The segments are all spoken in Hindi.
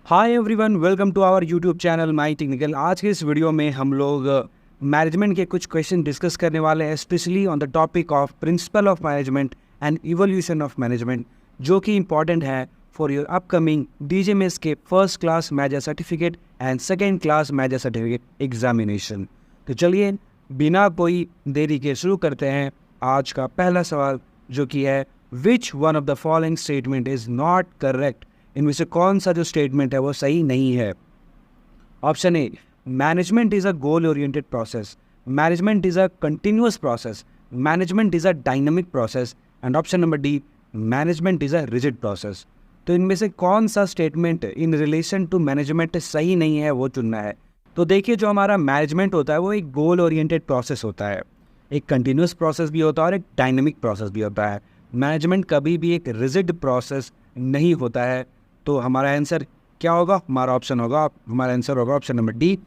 Hi everyone, welcome to our YouTube channel my technical. आज के इस वीडियो में हम लोग मैनेजमेंट के कुछ क्वेश्चन डिस्कस करने वाले हैं, specially on the topic of principal of management and evolution of management, जो कि इंपॉर्टेंट है फॉर योर अपकमिंग डीजीएमएस के first class manager certificate and second class manager certificate examination. तो चलिए बिना कोई देरी के शुरू करते हैं आज का पहला सवाल, जो कि है which one of the following statement is not correct. इनमें से कौन सा जो स्टेटमेंट है वो सही नहीं है। Option A, management is a goal oriented process, management is a continuous process, management is a dynamic process, and option number D, management is a rigid process. तो इनमें से कौन सा statement in relation to management सही नहीं है वो चुनना है। तो देखिए, जो हमारा मैनेजमेंट होता है वो एक गोल ओरिएंटेड प्रोसेस होता है, एक कंटिन्यूअस प्रोसेस भी होता है और एक डायनामिक प्रोसेस भी होता है। मैनेजमेंट कभी भी एक रिजिड प्रोसेस नहीं होता है। तो हमारा आंसर क्या होगा? हमारा आंसर होगा option number D,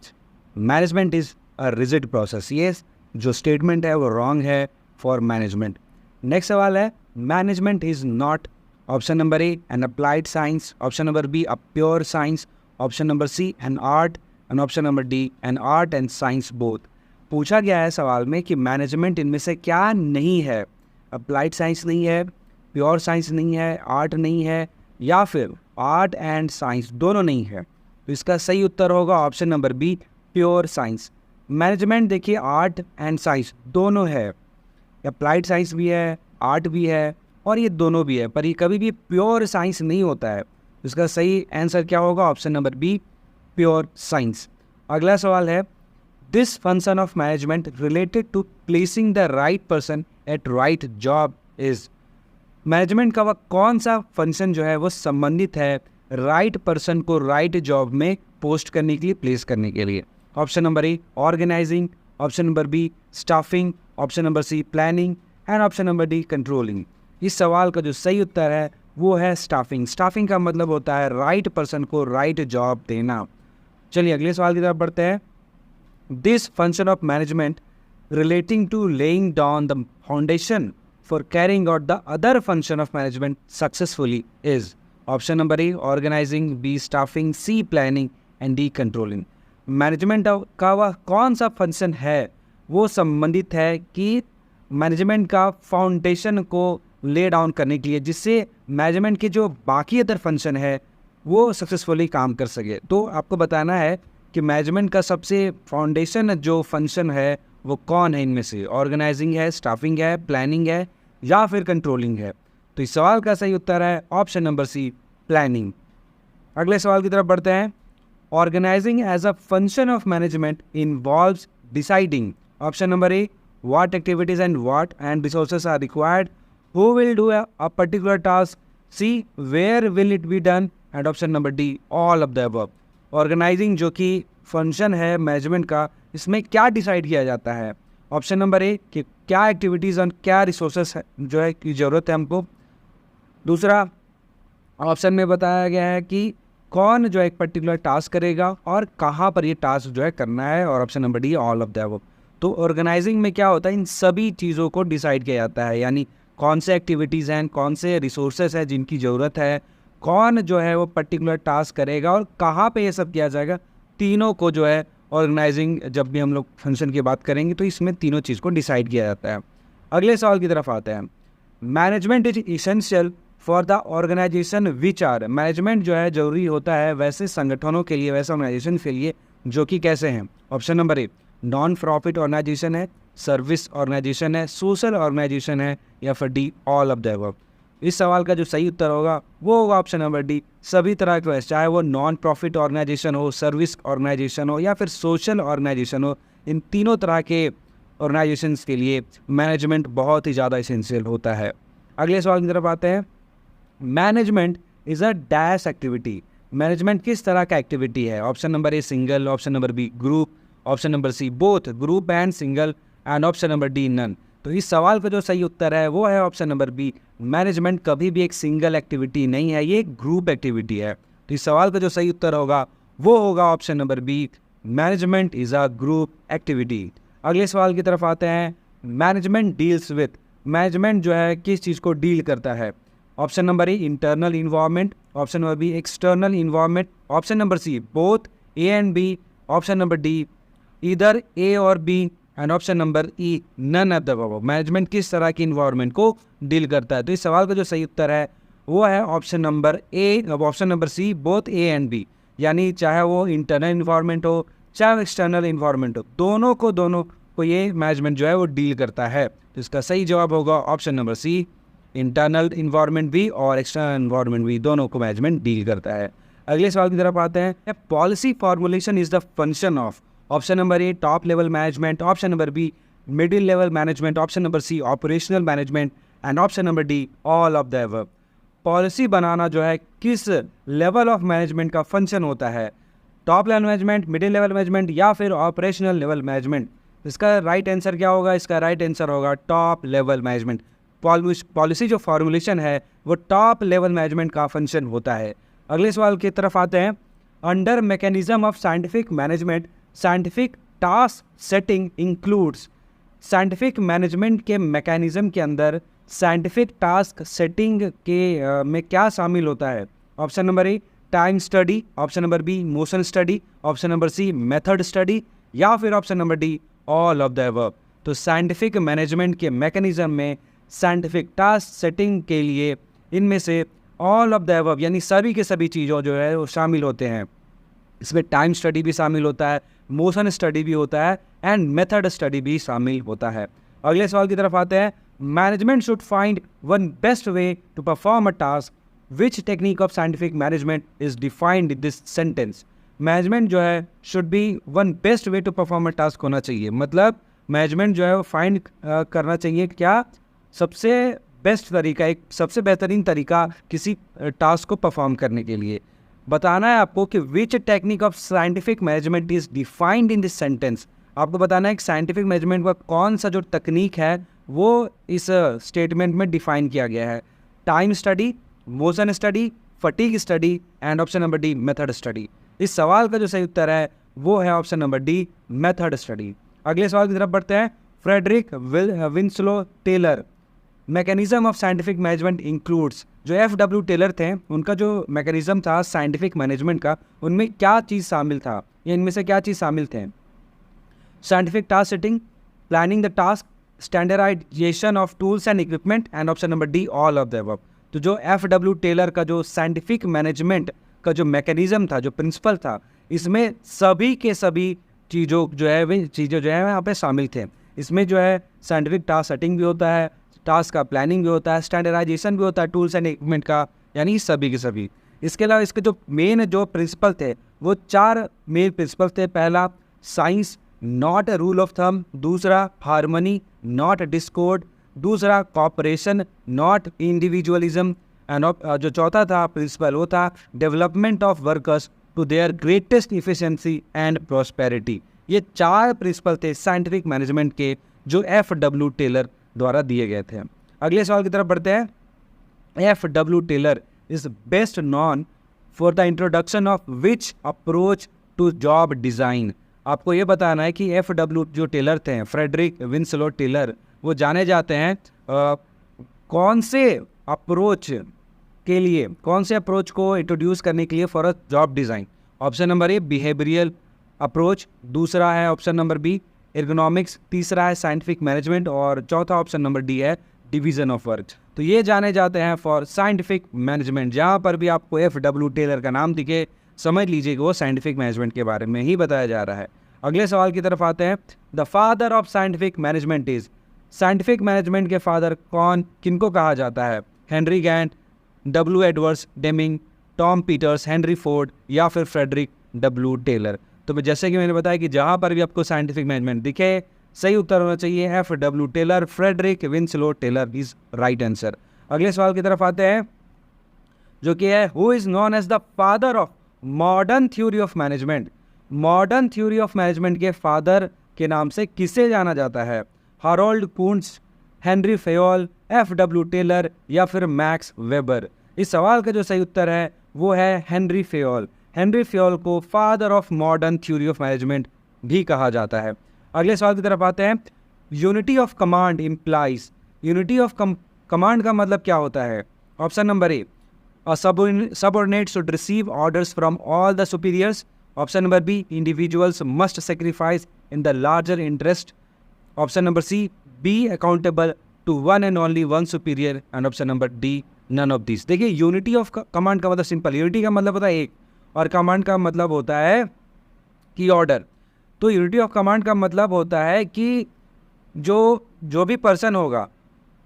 management is a rigid process. ये जो स्टेटमेंट है वो रॉन्ग है फॉर मैनेजमेंट। नेक्स्ट सवाल है, management is not option number A an applied science, option number B a pure science, option number C an art, and option number D an art and science both. पूछा गया है सवाल में कि मैनेजमेंट इनमें से क्या नहीं है। अप्लाइड साइंस नहीं है, प्योर साइंस नहीं है, आर्ट नहीं है, या फिर आर्ट एंड साइंस दोनों नहीं है। तो इसका सही उत्तर होगा option number B, pure science. Management देखिए आर्ट एंड साइंस दोनों है, अप्लाइड साइंस भी है, आर्ट भी है और ये दोनों भी है, पर ये कभी भी प्योर साइंस नहीं होता है। तो इसका सही आंसर क्या होगा? Option number B, pure science. अगला सवाल है, this function of management related to placing the right person at right job is. Management का वह कौन सा फंक्शन जो है वो संबंधित है राइट पर्सन को राइट जॉब में पोस्ट करने के लिए, प्लेस करने के लिए। Option number A organising, option number B staffing, option number C planning, and option number D controlling. इस सवाल का जो सही उत्तर है वो है स्टाफिंग। स्टाफिंग का मतलब होता है राइट पर्सन को राइट जॉब देना। चलिए अगले सवाल की तरफ बढ़ते हैं। This function of management relating to laying down the foundation for carrying out the other function of management successfully is option number A organizing, B staffing, C planning and D controlling। Management का वह कौन सा फंक्शन है वो संबंधित है कि मैनेजमेंट का फाउंडेशन को ले डाउन करने के लिए, जिससे मैनेजमेंट के जो बाकी अदर फंक्शन है वो सक्सेसफुली काम कर सके। तो आपको बताना है कि मैनेजमेंट का सबसे फाउंडेशन जो फंक्शन है वो कौन है इनमें से, ऑर्गेनाइजिंग है, स्टाफिंग है, प्लानिंग है या फिर कंट्रोलिंग है। तो इस सवाल का सही उत्तर है ऑप्शन नंबर सी, प्लानिंग। अगले सवाल की तरफ बढ़ते हैं। Organising as a function of management involves deciding, option number A what activities and what and resources are required, who will do a particular task, C where will it be done, and option number D all of the above. Organising जो कि फंक्शन है मैनेजमेंट का, इसमें क्या डिसाइड किया जाता है? ऑप्शन नंबर ए कि क्या एक्टिविटीज़ और क्या रिसोर्सेस जो है की ज़रूरत है हमको। दूसरा ऑप्शन में बताया गया है कि कौन जो है एक पर्टिकुलर टास्क करेगा और कहाँ पर ये टास्क जो है करना है, और option number D all of the above. तो ऑर्गेनाइजिंग में क्या होता है, इन सभी चीज़ों को डिसाइड किया जाता है, यानी कौन से एक्टिविटीज़ हैं, कौन से रिसोर्सेस हैं जिनकी ज़रूरत है, कौन जो है वो पर्टिकुलर टास्क करेगा और कहाँ पे ये सब किया जाएगा। तीनों को जो है ऑर्गेनाइजिंग, जब भी हम लोग फंक्शन की बात करेंगे तो इसमें तीनों चीज़ को डिसाइड किया जाता है। अगले सवाल की तरफ आते हैं। Management is essential for the organisation which are. Management जो है ज़रूरी होता है वैसे संगठनों के लिए, वैसे ऑर्गेनाइजेशन के लिए जो कि कैसे हैं। Option number A non profit organisation है, सर्विस ऑर्गेनाइजेशन है, सोशल ऑर्गेनाइजेशन है, या फिर D all of the above. इस सवाल का जो सही उत्तर होगा वो होगा ऑप्शन नंबर डी, सभी तरह के, चाहे वो नॉन प्रॉफिट ऑर्गेनाइजेशन हो, सर्विस ऑर्गेनाइजेशन हो या फिर सोशल ऑर्गेनाइजेशन हो, इन तीनों तरह के ऑर्गेनाइजेशंस के लिए मैनेजमेंट बहुत ही ज़्यादा इसेंशियल होता है। अगले सवाल की तरफ आते हैं। Management is a dash activity. Management किस तरह का एक्टिविटी है? Option number A single, option number B group, option number C both group and single, and option number D none. तो इस सवाल का जो सही उत्तर है वो है ऑप्शन नंबर बी, मैनेजमेंट कभी भी एक सिंगल एक्टिविटी नहीं है, ये एक ग्रुप एक्टिविटी है। तो इस सवाल का जो सही उत्तर होगा वो होगा option number B, management is a group activity. अगले सवाल की तरफ आते हैं। Management deals with. मैनेजमेंट जो है किस चीज़ को डील करता है? Option number A internal environment, option number B external environment, option number C both A and B, option number D either A or B, and option number E none of the above. Management किस तरह की इन्वायरमेंट को डील करता है? तो इस सवाल का जो सही उत्तर है वो है option number A, option number C both A and B, यानी चाहे वो इंटरनल इन्वायरमेंट हो चाहे एक्सटर्नल इन्वायरमेंट हो, दोनों को ये मैनेजमेंट जो है वो डील करता है। तो इसका सही जवाब होगा option number C, internal environment भी और एक्सटर्नल इन्वायरमेंट भी, दोनों को मैनेजमेंट डील करता है। अगले सवाल की तरफ आते हैं। Policy formulation is the function of, option number A top level management, option number B middle level management, option number C operational management, and option number D all of the above. Policy बनाना जो है किस लेवल ऑफ मैनेजमेंट का फंक्शन होता है? Top level management, middle level management या फिर ऑपरेशनल लेवल मैनेजमेंट? इसका राइट आंसर क्या होगा? इसका राइट आंसर होगा टॉप लेवल मैनेजमेंट। पॉलिसी जो फॉर्मुलेशन है वो टॉप लेवल मैनेजमेंट का फंक्शन होता है। अगले सवाल की तरफ आते हैं। Under mechanism of scientific management, scientific task setting includes. Scientific management के मैकेनिज्म के अंदर साइंटिफिक टास्क सेटिंग के में क्या शामिल होता है? Option number A time study, option number B motion study, option number C method study, या फिर option number D all of the above. तो साइंटिफिक मैनेजमेंट के मैकेनिज्म में साइंटिफिक टास्क सेटिंग के लिए इनमें से ऑल ऑफ द अबव यानी सभी के सभी चीज़ों जो है वो शामिल होते हैं। इसमें टाइम स्टडी भी शामिल होता है, मोशन स्टडी भी होता है, एंड मेथड स्टडी भी शामिल होता है। अगले सवाल की तरफ आते हैं। Management should find one best way to perform a task, which technique of scientific management is defined in this sentence. Management जो है should be one best way to perform a task होना चाहिए, मतलब मैनेजमेंट जो है वो फाइंड करना चाहिए क्या सबसे बेस्ट तरीका, एक सबसे बेहतरीन तरीका किसी टास्क को परफॉर्म करने के लिए। बताना है आपको कि विच technique of scientific management is defined in this sentence. आपको बताना है कि साइंटिफिक मैनेजमेंट का कौन सा जो तकनीक है वो इस स्टेटमेंट में डिफाइन किया गया है। Time study, motion study, fatigue study, and option number D method study. इस सवाल का जो सही उत्तर है वो है option number D method study. अगले सवाल की तरफ बढ़ते हैं। Frederick Winslow Taylor mechanism of scientific management includes. जो एफ.डब्ल्यू. टेलर थे उनका जो मैकेनिज्म था साइंटिफिक मैनेजमेंट का, उनमें क्या चीज़ शामिल था या इनमें से क्या चीज़ शामिल थे? Scientific task setting, planning the task, standardisation of tools and equipment, and option number D all of the above. तो जो एफ.डब्ल्यू. टेलर का जो साइंटिफिक मैनेजमेंट का जो मैकेनिज्म था, जो प्रिंसिपल था, इसमें सभी के सभी चीज़ों जो है वे चीज़ें जो है यहाँ पे शामिल थे। इसमें जो है साइंटिफिक टास्क सेटिंग भी होता है, टास्क का प्लानिंग भी होता है, स्टैंडर्डाइजेशन भी होता है टूल्स एंड इक्विपमेंट का, यानी सभी के सभी। इसके अलावा इसके जो मेन जो प्रिंसिपल थे वो 4 मेन प्रिंसिपल थे। पहला science not a rule of thumb, दूसरा हार्मनी नॉट डिस्कॉर्ड, दूसरा कॉपरेशन नॉट इंडिविजुअलिज्म, एंड जो चौथा था प्रिंसिपल वो था development of workers to their greatest efficiency and prosperity. ये 4 प्रिंसिपल थे साइंटिफिक मैनेजमेंट के जो एफ.डब्ल्यू. टेलर द्वारा दिए गए थे। अगले सवाल की तरफ बढ़ते हैं। F W. Taylor is best known for the introduction of which approach to job design. आपको ये बताना है कि एफ.डब्ल्यू. जो टेलर थे, फ्रेडरिक विंसलो टेलर, वो जाने जाते हैं कौन से अप्रोच के लिए, कौन से अप्रोच को इंट्रोड्यूस करने के लिए for a job design. Option number A behavioural approach, दूसरा है ऑप्शन नंबर बी एर्गोनॉमिक्स, तीसरा है साइंटिफिक मैनेजमेंट, और चौथा ऑप्शन नंबर डी है डिवीज़न ऑफ वर्क। तो ये जाने जाते हैं फॉर साइंटिफिक मैनेजमेंट। जहाँ पर भी आपको एफ.डब्ल्यू. टेलर का नाम दिखे समझ लीजिए कि वो साइंटिफिक मैनेजमेंट के बारे में ही बताया जा रहा है। अगले सवाल की तरफ आते हैं। The father of scientific management is. Scientific management के फादर किनको कहा जाता है? Henry Gantt, W. Edwards Deming, Tom Peters, Henry Ford, या फिर फ्रेडरिक डब्ल्यू. टेलर। तो जैसे कि मैंने बताया कि जहाँ पर भी आपको साइंटिफिक मैनेजमेंट दिखे सही उत्तर होना चाहिए F W. Taylor. Frederick Winslow Taylor is right answer. अगले सवाल की तरफ आते हैं जो कि है who is known as the father of modern theory of management. Modern theory of management के फादर के नाम से किसे जाना जाता है? Harold Koontz, Henri Fayol, F W. Taylor, या फिर मैक्स वेबर। इस सवाल का जो सही उत्तर है वो है हेनरी फेयोल। हेनरी फेयोल को father of modern theory of management भी कहा जाता है। अगले सवाल की तरफ आते हैं। Unity of command implies. Unity of command का मतलब क्या होता है? Option number A, a subordinate should receive orders from all the superiors. Option number B, individuals must sacrifice in the larger interest. Option number C, be accountable to one and only one superior. And option number D, none of these. देखिए यूनिटी ऑफ कमांड का मतलब सिंपल, यूनिटी का मतलब होता है एक, और कमांड का मतलब होता है कि ऑर्डर। तो यूनिटी ऑफ कमांड का मतलब होता है कि जो भी पर्सन होगा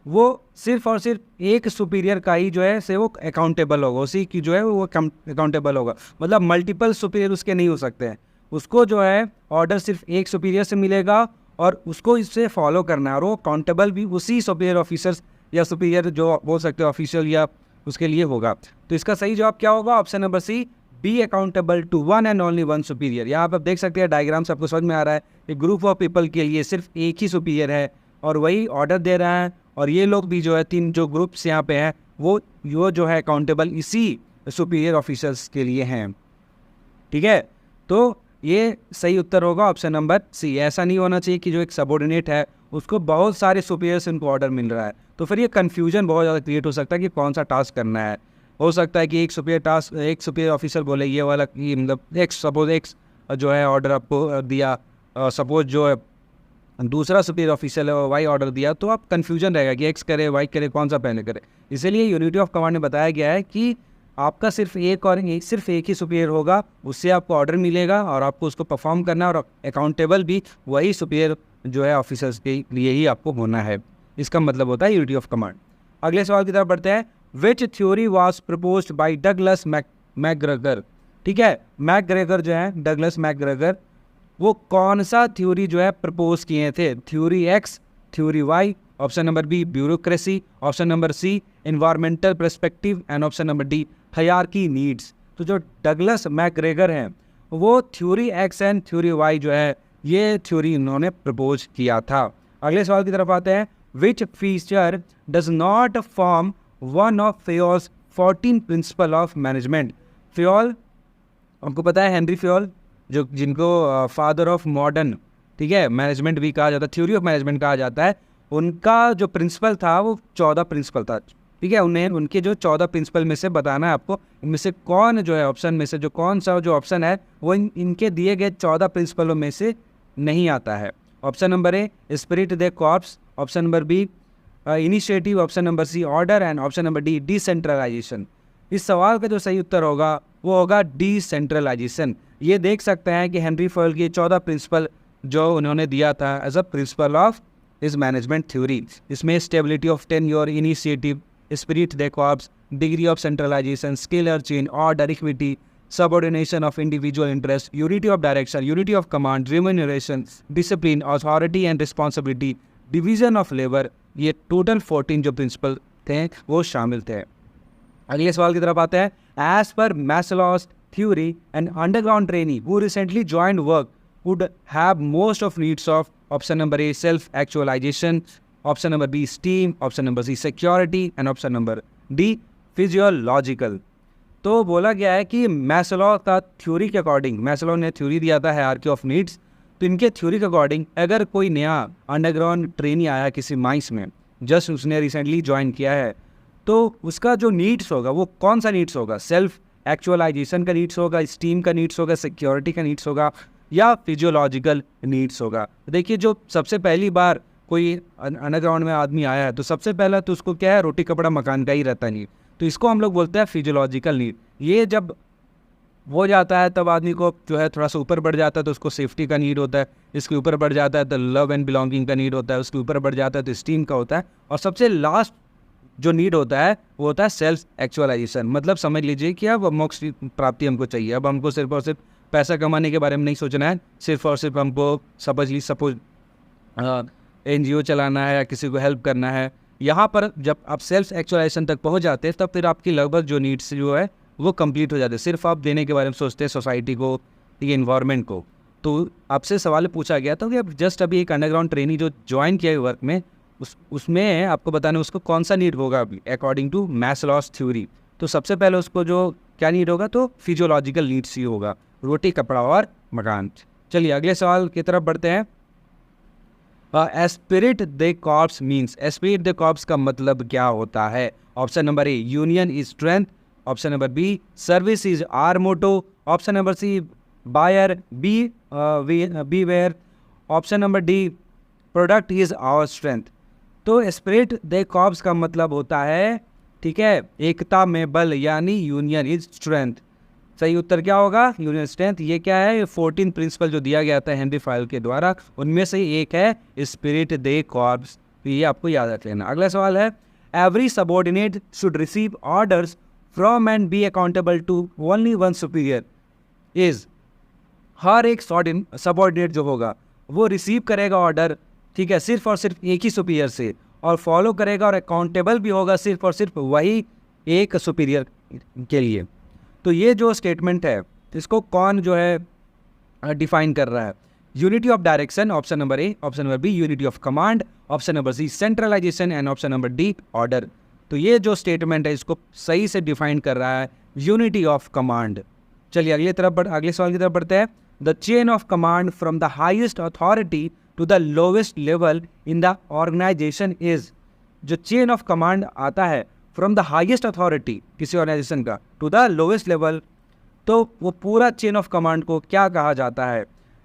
वो सिर्फ और सिर्फ एक सुपीरियर का ही जो है से वो अकाउंटेबल होगा, उसी की जो है वो अकाउंटेबल होगा। मतलब मल्टीपल सुपीरियर उसके नहीं हो सकते हैं। उसको जो है ऑर्डर सिर्फ एक सुपीरियर से मिलेगा और उसको इससे फॉलो करना है, और वो अकाउंटेबल भी उसी सुपीरियर ऑफिसर्स या सुपीरियर जो बोल सकते हो ऑफिशियल या उसके लिए होगा। तो इसका सही जवाब क्या होगा? Option number C, be accountable to one and only one superior. यहाँ पर आप देख सकते हैं डायग्राम से आपको समझ में आ रहा है, एक ग्रुप ऑफ पीपल के लिए सिर्फ एक ही सुपीरियर है और वही ऑर्डर दे रहा है, और ये लोग भी जो है तीन जो ग्रुप्स यहाँ पे हैं वो जो है अकाउंटेबल इसी सुपीरियर ऑफिसर्स के लिए हैं। ठीक है, तो ये सही उत्तर होगा ऑप्शन नंबर सी। ऐसा नहीं होना चाहिए कि जो एक सबऑर्डिनेट है उसको बहुत सारे सुपीरियर से उनको ऑर्डर मिल रहा है, तो फिर ये कन्फ्यूजन बहुत ज़्यादा क्रिएट हो सकता है कि कौन सा टास्क करना है। हो सकता है कि एक सुपीरियर ऑफिसर बोले ये वाला कि मतलब सपोज एक्स जो है ऑर्डर आपको दिया, सपोज जो है दूसरा सुपीरियर ऑफिसर है वाई ऑर्डर दिया, तो आप कन्फ्यूजन रहेगा कि एक्स करे वाई करे कौन सा पहले करे। इसीलिए यूनिटी ऑफ कमांड में बताया गया है कि आपका सिर्फ एक ही सुपीरियर होगा, उससे आपको ऑर्डर मिलेगा और आपको उसको परफॉर्म करना है, और अकाउंटेबल भी वही सुपीरियर जो है ऑफिसर्स के लिए ही आपको होना है। इसका मतलब होता है यूनिटी ऑफ कमांड। अगले सवाल की तरफ बढ़ते हैं। विच theory was proposed by Douglas McGregor. ठीक है, मैकग्रेगर जो है डगलस मैकग्रेगर, वो कौन सा थ्योरी जो है प्रपोज किए थे? Theory X, theory Y, option number B bureaucracy, option number C environmental perspective, and option number D hierarchy needs. तो जो डगलस मैकग्रेगर हैं वो theory X and theory Y जो है ये थ्योरी इन्होंने प्रपोज किया था। अगले सवाल की तरफ आते हैं। Which feature does not form one of Fayol's 14 principle of management. Fayol आपको पता है, हेनरी फेयोल जिनको फादर ऑफ मॉडर्न, ठीक है, मैनेजमेंट भी कहा जाता है, थ्योरी ऑफ मैनेजमेंट कहा जाता है। उनका जो प्रिंसिपल था वो 14 प्रिंसिपल था। ठीक है, उन्हें उनके जो 14 प्रिंसिपल में से बताना है आपको, इनमें से कौन जो है ऑप्शन में से जो कौन सा जो ऑप्शन है वो इनके दिए गए 14 प्रिंसिपलों में से नहीं आता है। Option number A spirit de corps, option number B initiative, option number C order, and option number D decentralisation. इस सवाल का जो सही उत्तर होगा वो होगा डिसेंट्रलाइजेशन। ये देख सकते हैं कि हेनरी फेयोल की 14 प्रिंसिपल जो उन्होंने दिया था एज अ प्रिंसिपल ऑफ इस मैनेजमेंट थ्योरी, इसमें stability of tenure, initiative, spirit de corps, degree of centralization, scalar chain, order, equity, subordination of individual interest, unity of direction, unity of command, remuneration, discipline, authority and responsibility, division of labour, ये टोटल 14 जो प्रिंसिपल थे वो शामिल थे। अगले सवाल की तरफ आते हैं। As per Maslow's theory, an underground trainee who recently joined work would have most of needs of, option number A self actualisation, option number B esteem, option number C security, and option number D physiological. तो बोला गया है कि मैस्लो का थ्योरी के अकॉर्डिंग, मैस्लो ने थ्योरी दिया था हायरार्की ऑफ नीड्स, तो इनके थ्योरी के अकॉर्डिंग अगर कोई नया अंडरग्राउंड ट्रेनी आया किसी माइंस में, जस्ट उसने रिसेंटली ज्वाइन किया है, तो उसका जो नीड्स होगा वो कौन सा नीड्स होगा? सेल्फ एक्चुअलाइजेशन का नीड्स होगा, स्टीम का नीड्स होगा, सिक्योरिटी का नीड्स होगा, या फिजियोलॉजिकल नीड्स होगा? देखिए, जो सबसे पहली बार कोई अंडरग्राउंड में आदमी आया है तो सबसे पहला तो उसको क्या है, रोटी कपड़ा मकान का ही रहता है नीड, तो इसको हम लोग बोलते हैं फिजियोलॉजिकल नीड। ये जब हो जाता है तब आदमी को जो है थोड़ा सा ऊपर बढ़ जाता है तो उसको सेफ्टी का नीड होता है, इसके ऊपर बढ़ जाता है तो लव एंड बिलोंगिंग का नीड होता है, उसके ऊपर बढ़ जाता है तो स्टीम का होता है, और सबसे लास्ट जो नीड होता है वो होता है सेल्फ एक्चुअलाइजेशन। मतलब समझ लीजिए कि अब मोक्ष की प्राप्ति हमको चाहिए, अब हमको सिर्फ और सिर्फ पैसा कमाने के बारे में नहीं सोचना है, सिर्फ और सिर्फ हमको सपोज NGO चलाना है या किसी को हेल्प करना है। यहाँ पर जब आप सेल्फ एक्चुअलाइजेशन तक पहुँच जाते हैं तब फिर आपकी लगभग जो नीड्स जो है वो कंप्लीट हो जाते हैं। सिर्फ आप देने के बारे में सोचते हैं सोसाइटी को, ये इन्वायरमेंट को। तो आपसे सवाल पूछा गया था कि अब जस्ट अभी एक अंडरग्राउंड ट्रेनी जो ज्वाइन किया है वर्क में, उसमें आपको बताना उसको कौन सा नीड होगा अभी अकॉर्डिंग टू मैस्लोज थ्योरी। तो सबसे पहले उसको जो क्या नीड होगा, तो फिजियोलॉजिकल नीड्स ही होगा, रोटी कपड़ा और मकान। चलिए अगले सवाल की तरफ बढ़ते हैं। Esprit de corps means, esprit de corps का मतलब क्या होता है? Option number A union is strength, option number B service is our motto, option number C buyer beware, option number D product is our strength. तो स्पिरिट दे कॉर्प्स का मतलब होता है, ठीक है, एकता में बल, यानी यूनियन इज स्ट्रेंथ। सही उत्तर क्या होगा? Union strength. ये क्या है? 14 प्रिंसिपल जो दिया गया था हेनरी फाइल के द्वारा, उनमें से एक है स्पिरिट दे कॉर्प्स। तो ये आपको याद रख लेना। अगला सवाल है, every subordinate should receive orders from and be accountable to only one superior is. हर एक सबऑर्डिनेट जो होगा वो रिसीव करेगा ऑर्डर, ठीक है, सिर्फ और सिर्फ एक ही सुपीरियर से, और फॉलो करेगा और अकाउंटेबल भी होगा सिर्फ और सिर्फ वही एक सुपीरियर के लिए। तो ये जो स्टेटमेंट है इसको कौन जो है डिफाइन कर रहा है? Unity of direction, option number A, option number B unity of command, option number C centralisation, and option number D order. तो ये जो स्टेटमेंट है इसको सही से डिफाइन कर रहा है यूनिटी ऑफ कमांड। चलिए अगले सवाल की तरफ बढ़ते हैं। The chain of command from the highest authority to the lowest level in the organisation is. जो चेन ऑफ कमांड आता है फ्रॉम द हाइएस्ट अथॉरिटी किसी ऑर्गेनाइजेशन का टू द लोवेस्ट लेवल, तो वो पूरा चेन ऑफ कमांड को क्या कहा जाता है?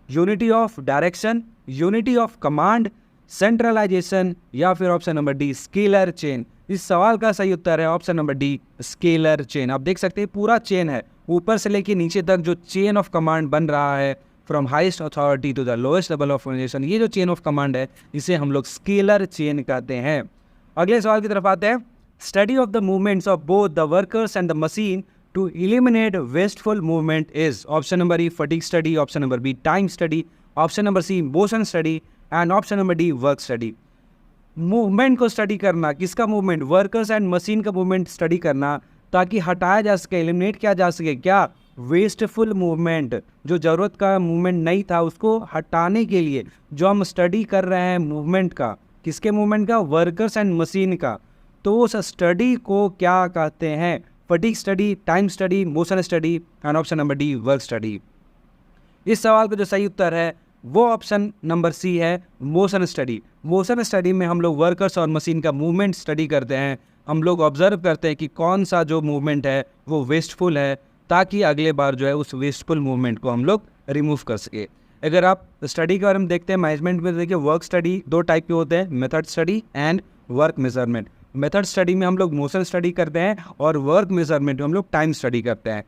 Unity of direction, unity of command, centralisation, या फिर option number D scalar chain. इस सवाल का सही उत्तर है option number D scalar chain. आप देख सकते हैं पूरा चेन है, ऊपर से लेके नीचे तक जो चेन ऑफ कमांड बन रहा है from highest authority to the lowest level of organisation, ये जो चेन ऑफ कमांड है इसे हम लोग स्केलर चेन कहते हैं। अगले सवाल की तरफ आते हैं। Study of the movements of both the workers and the machine to eliminate wasteful movement is. Option number E fatigue study, option number B time study, option number C motion study, and option number D work study. Movement को स्टडी करना, किसका मूवमेंट? वर्कर्स एंड मशीन का मूवमेंट स्टडी करना, ताकि हटाया जा सके, एलिमिनेट किया जा सके क्या? वेस्टफुल मूवमेंट, जो ज़रूरत का मूवमेंट नहीं था उसको हटाने के लिए जो हम स्टडी कर रहे हैं मूवमेंट का, किसके मूवमेंट का? वर्कर्स एंड मशीन का। तो उस स्टडी को क्या कहते हैं? Fatigue study, time study, motion study, and option number D work study. इस सवाल का जो सही उत्तर है वो ऑप्शन नंबर सी है मोशन स्टडी। मोशन स्टडी में हम लोग वर्कर्स और मशीन का मूवमेंट स्टडी करते हैं। हम लोग ऑब्जर्व करते हैं कि कौन सा जो मूवमेंट है वो वेस्टफुल है, ताकि अगले बार जो है उस वेस्टफुल मूवमेंट को हम लोग रिमूव कर सके। अगर आप स्टडी के बारे में देखते हैं मैनेजमेंट में, देखिए वर्क स्टडी दो टाइप के होते हैं, method study and work measurement. Method study में हम लोग मोशन स्टडी करते हैं और वर्क मेजरमेंट में हम लोग टाइम स्टडी करते हैं।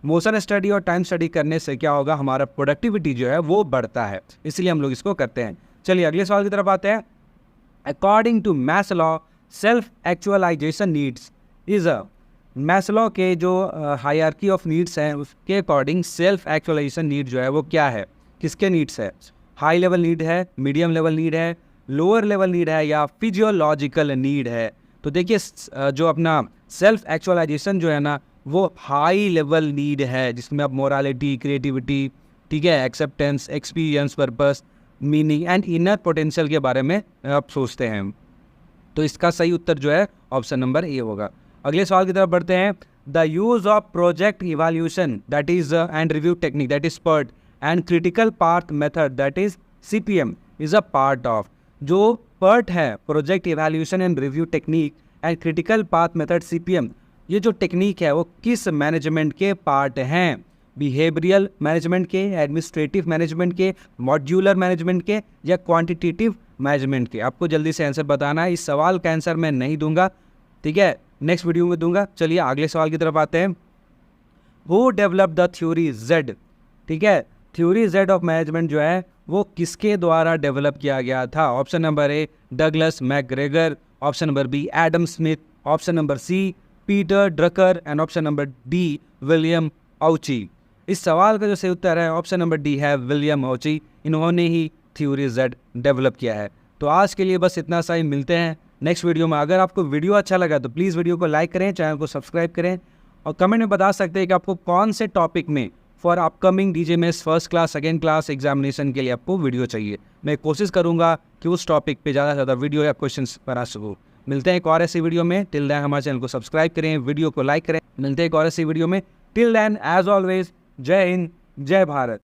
मोशन स्टडी और टाइम स्टडी करने से क्या होगा? हमारा प्रोडक्टिविटी जो है वो बढ़ता है, इसलिए हम लोग इसको करते हैं। चलिए अगले सवाल की तरफ आते हैं। According to Maslow, self actualisation needs is a. Maslow के जो हायरार्की ऑफ नीड्स हैं उसके अकॉर्डिंग सेल्फ एक्चुअलाइजेशन नीड जो है वो क्या है? किसके नीड्स है? हाई लेवल नीड है, मीडियम लेवल नीड है, लोअर लेवल नीड है, या फिजियोलॉजिकल नीड है? तो देखिए जो अपना सेल्फ एक्चुअलाइजेशन जो है ना वो हाई लेवल नीड है, जिसमें आप मोरालिटी, क्रिएटिविटी, ठीक है, acceptance, experience, purpose, meaning and inner potential के बारे में आप सोचते हैं। तो इसका सही उत्तर जो है ऑप्शन नंबर ए होगा। अगले सवाल की तरफ बढ़ते हैं। The use of project evaluation that is and review technique that is PERT and critical path method that is CPM is a part of. जो PERT है, project evaluation and review technique and critical path method CPM, ये जो टेक्निक है वो किस मैनेजमेंट के पार्ट हैं? बिहेवियरल मैनेजमेंट के, एडमिनिस्ट्रेटिव मैनेजमेंट के, मॉड्यूलर मैनेजमेंट के, या क्वांटिटेटिव मैनेजमेंट के? आपको जल्दी से आंसर बताना है। इस सवाल का आंसर मैं नहीं दूंगा, ठीक है, नेक्स्ट वीडियो में दूंगा। चलिए अगले सवाल की तरफ आते हैं। Who develop the theory Z? ठीक है, थ्योरी Z ऑफ मैनेजमेंट जो है वो किसके द्वारा डेवलप किया गया था? Option number A Douglas McGregor, option number B Adam Smith, option number C Peter Drucker, and option number D William Ouchi. इस सवाल का जो सही उत्तर है ऑप्शन नंबर डी है विलियम ऑची। इन्होंने ही थ्योरी Z डेवलप किया है। तो आज के लिए बस इतना सा ही, मिलते हैं नेक्स्ट वीडियो में। अगर आपको वीडियो अच्छा लगा तो प्लीज़ वीडियो को लाइक करें, चैनल को सब्सक्राइब करें, और कमेंट में बता सकते हैं कि आपको कौन से टॉपिक में for upcoming DJMS first class, second class examination के लिए आपको वीडियो चाहिए। मैं कोशिश करूँगा कि उस टॉपिक पे ज़्यादा से ज़्यादा वीडियो या क्वेश्चन बना सकूँ। मिलते हैं एक और ऐसी वीडियो में। टिल देन हमारे चैनल को सब्सक्राइब करें, वीडियो को लाइक करें। मिलते हैं एक और ऐसी वीडियो में। टिल देन एज ऑलवेज, जय हिंद, जय भारत।